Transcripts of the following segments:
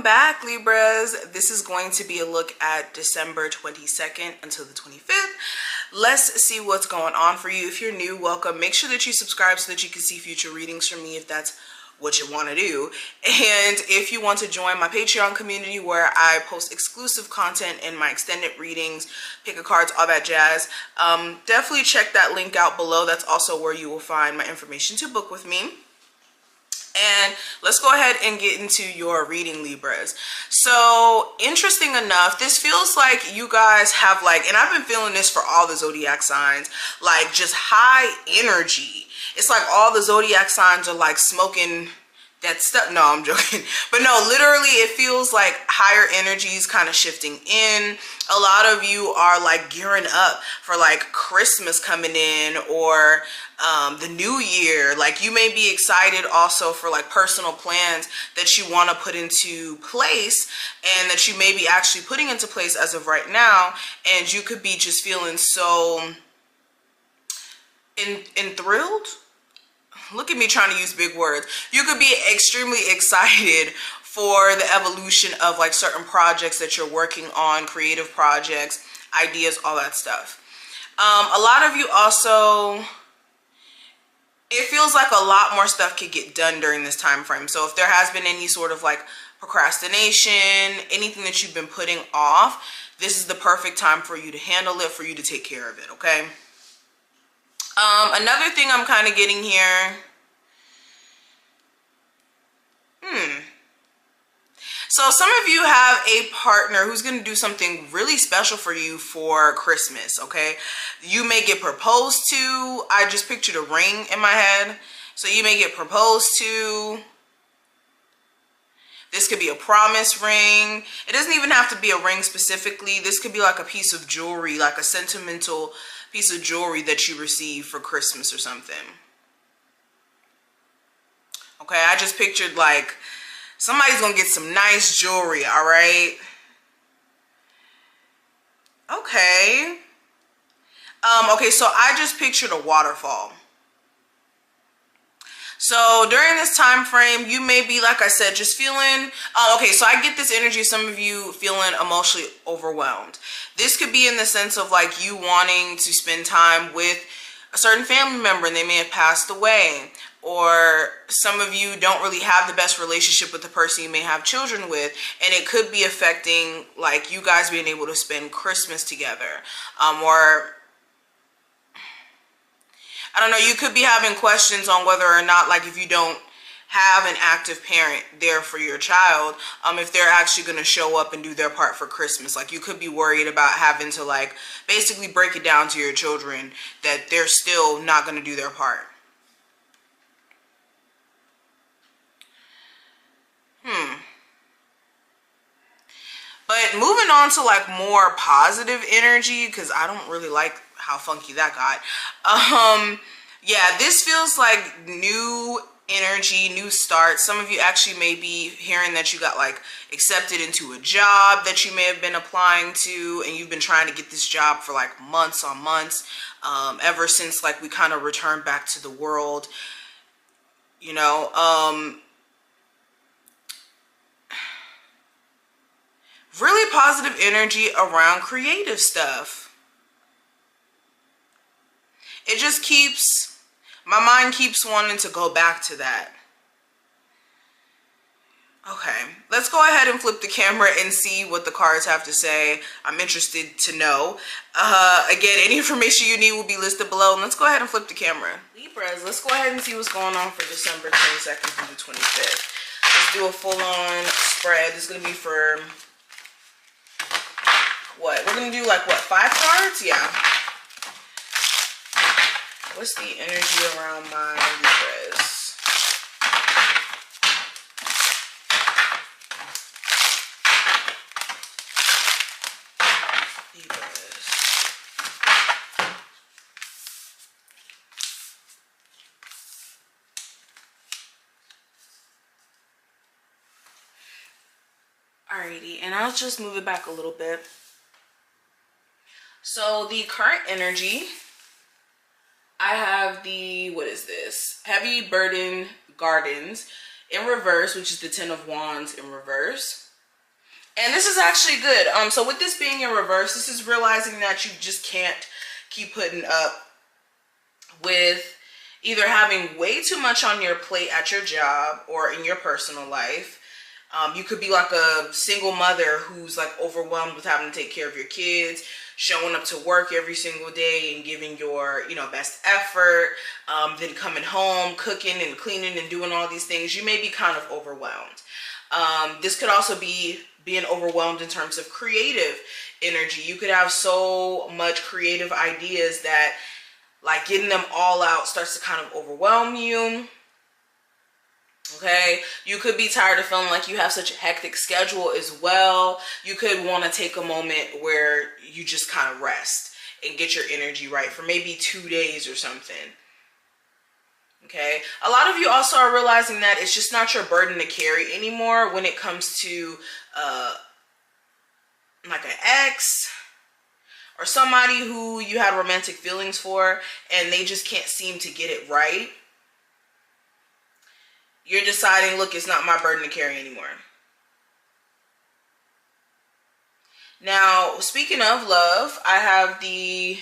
back, Libras. This is going to be a look at December 22nd until the 25th. Let's see what's going on for you. If you're new, welcome. Make sure that you subscribe so that you can see future readings from me if that's what you want to do. And if you want to join my Patreon community where I post exclusive content in my extended readings, pick a cards, all that jazz, definitely check that link out below. That's also where you will find my information to book with me. And let's go ahead and get into your reading, Libras. So interesting enough, this feels like you guys have and I've been feeling this for all the zodiac signs, just high energy. It's like all the zodiac signs are smoking that stuff. No, I'm joking. But no, literally it feels like higher energies kind of shifting in. A lot of you are gearing up for Christmas coming in, or the new year. You may be excited also for personal plans that you want to put into place, and that you may be actually putting into place as of right now. And you could be just feeling so enthralled. Look at me trying to use big words. You could be extremely excited for the evolution of certain projects that you're working on, creative projects, ideas, all that stuff. A lot of you also, it feels like a lot more stuff could get done during this time frame. So if there has been any sort of procrastination, anything that you've been putting off, this is the perfect time for you to handle it, for you to take care of it, okay? Another thing I'm kind of getting here. So some of you have a partner who's going to do something really special for you for Christmas, okay? You may get proposed to. I just pictured a ring in my head. So you may get proposed to. This could be a promise ring. It doesn't even have to be a ring specifically. This could be a piece of jewelry, a sentimental piece of jewelry that you receive for Christmas or something. Okay, I just pictured somebody's gonna get some nice jewelry, all right? Okay. Okay, so I just pictured a waterfall. So during this time frame, you may be, like I said, just feeling, okay, so I get this energy, some of you feeling emotionally overwhelmed. This could be in the sense of you wanting to spend time with a certain family member and they may have passed away. Or some of you don't really have the best relationship with the person you may have children with, and it could be affecting you guys being able to spend Christmas together. Or I don't know, you could be having questions on whether or not if you don't have an active parent there for your child, if they're actually going to show up and do their part for Christmas. You could be worried about having to basically break it down to your children that they're still not going to do their part. But moving on to more positive energy, because I don't really like how funky that got. Yeah, this feels like new energy, new start. Some of you actually may be hearing that you got accepted into a job that you may have been applying to, and you've been trying to get this job for months on months, ever since we kind of returned back to the world, you know. Really positive energy around creative stuff. It just keeps, my mind keeps wanting to go back to that. Okay, let's go ahead and flip the camera and see what the cards have to say. I'm interested to know. Again, any information you need will be listed below. And let's go ahead and flip the camera. Libras, let's go ahead and see what's going on for December 22nd through the 25th. Let's do a full-on spread. This is going to be for... what? We're going to do 5 cards? Yeah. What's the energy around my Libras? Alrighty, and I'll just move it back a little bit. So the current energy, I have the, what is this? Heavy Burden Gardens in reverse, which is the 10 of Wands in reverse. And this is actually good. So with this being in reverse, this is realizing that you just can't keep putting up with either having way too much on your plate at your job or in your personal life. You could be like a single mother who's like overwhelmed with having to take care of your kids, showing up to work every single day and giving your, best effort, then coming home, cooking and cleaning and doing all these things. You may be kind of overwhelmed. This could also be being overwhelmed in terms of creative energy. You could have so much creative ideas that like getting them all out starts to kind of overwhelm you. Okay, you could be tired of feeling like you have such a hectic schedule as well. You could want to take a moment where you just kind of rest and get your energy right for maybe 2 days or something. Okay, a lot of you also are realizing that it's just not your burden to carry anymore when it comes to like an ex or somebody who you had romantic feelings for and they just can't seem to get it right. You're deciding, look, it's not my burden to carry anymore. Now, speaking of love, I have the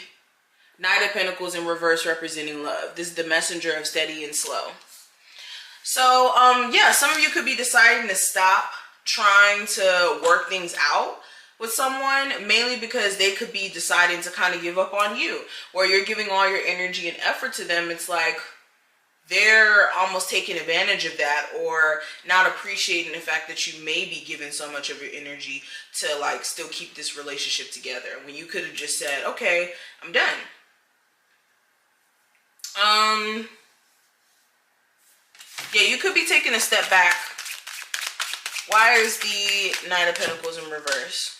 Knight of Pentacles in reverse representing love. This is the messenger of steady and slow. So, yeah, some of you could be deciding to stop trying to work things out with someone, mainly because they could be deciding to kind of give up on you, where you're giving all your energy and effort to them. It's like they're almost taking advantage of that or not appreciating the fact that you may be giving so much of your energy to like still keep this relationship together when you could have just said, okay, I'm done. Yeah, you could be taking a step back. Why is the Knight of Pentacles in reverse?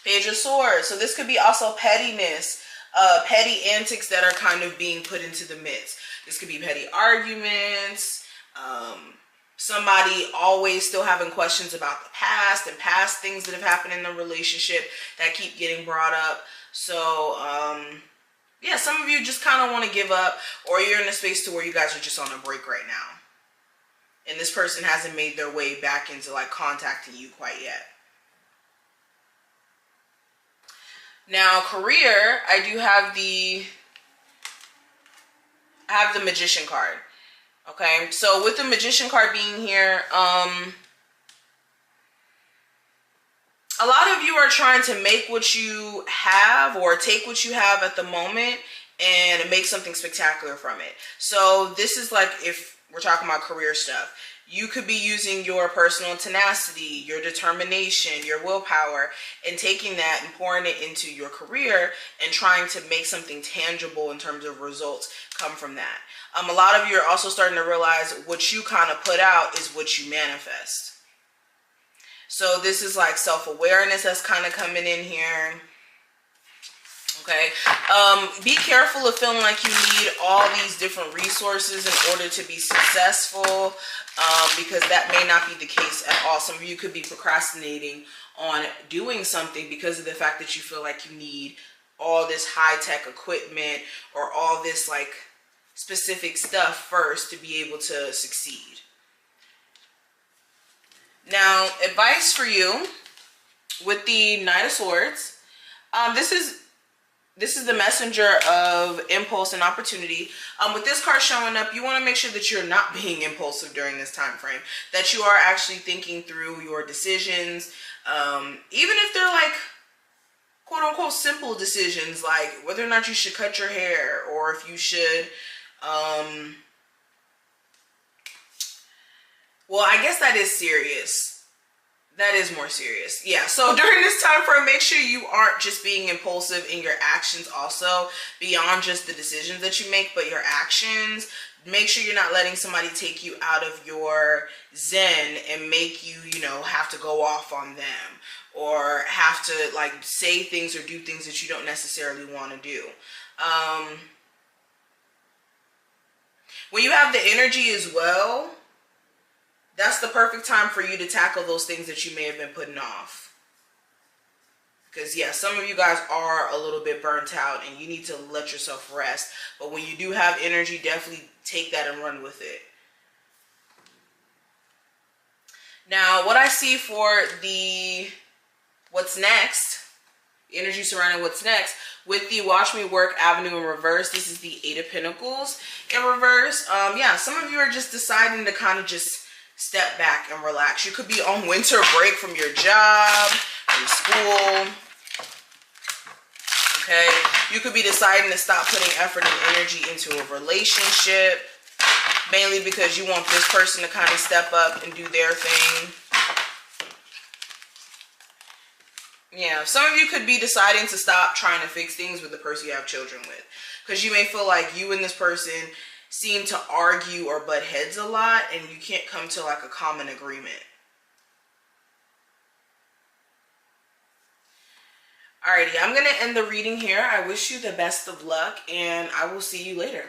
Page of Swords. So this could be also pettiness, petty antics that are kind of being put into the midst. This could be petty arguments, somebody always still having questions about the past and past things that have happened in the relationship that keep getting brought up. So, yeah, some of you just kind of want to give up, or you're in a space to where you guys are just on a break right now. And this person hasn't made their way back into like contacting you quite yet. Now, career, I do have the Magician card. Okay, so with the Magician card being here, a lot of you are trying to make what you have or take what you have at the moment and make something spectacular from it. So this is like, if we're talking about career stuff, you could be using your personal tenacity, your determination, your willpower, and taking that and pouring it into your career and trying to make something tangible in terms of results come from that. A lot of you are also starting to realize what you kind of put out is what you manifest. So this is like self-awareness that's kind of coming in here. Okay, be careful of feeling like you need all these different resources in order to be successful, because that may not be the case at all. Some of you could be procrastinating on doing something because of the fact that you feel like you need all this high-tech equipment or all this like specific stuff first to be able to succeed. Now, advice for you with the Knight of Swords. This is the messenger of impulse and opportunity. With this card showing up, you want to make sure that you're not being impulsive during this time frame, that you are actually thinking through your decisions, even if they're like quote unquote simple decisions, like whether or not you should cut your hair or if you should, well, I guess that is serious. That is more serious. Yeah, so during this time frame, make sure you aren't just being impulsive in your actions also, beyond just the decisions that you make, but your actions. Make sure you're not letting somebody take you out of your zen and make you, have to go off on them or have to like say things or do things that you don't necessarily want to do. When you have the energy as well, that's the perfect time for you to tackle those things that you may have been putting off. Because, yeah, some of you guys are a little bit burnt out and you need to let yourself rest. But when you do have energy, definitely take that and run with it. Now, what I see for the what's next, the energy surrounding what's next, with the Watch Me Work Avenue in reverse, this is the Eight of Pentacles in reverse. Yeah, some of you are just deciding to kind of just step back and relax. You could be on winter break from your job, from school. Okay, you could be deciding to stop putting effort and energy into a relationship, mainly because you want this person to kind of step up and do their thing. Yeah, some of you could be deciding to stop trying to fix things with the person you have children with, because you may feel like you and this person seem to argue or butt heads a lot and you can't come to like a common agreement. Alrighty, I'm going to end the reading here. I wish you the best of luck and I will see you later.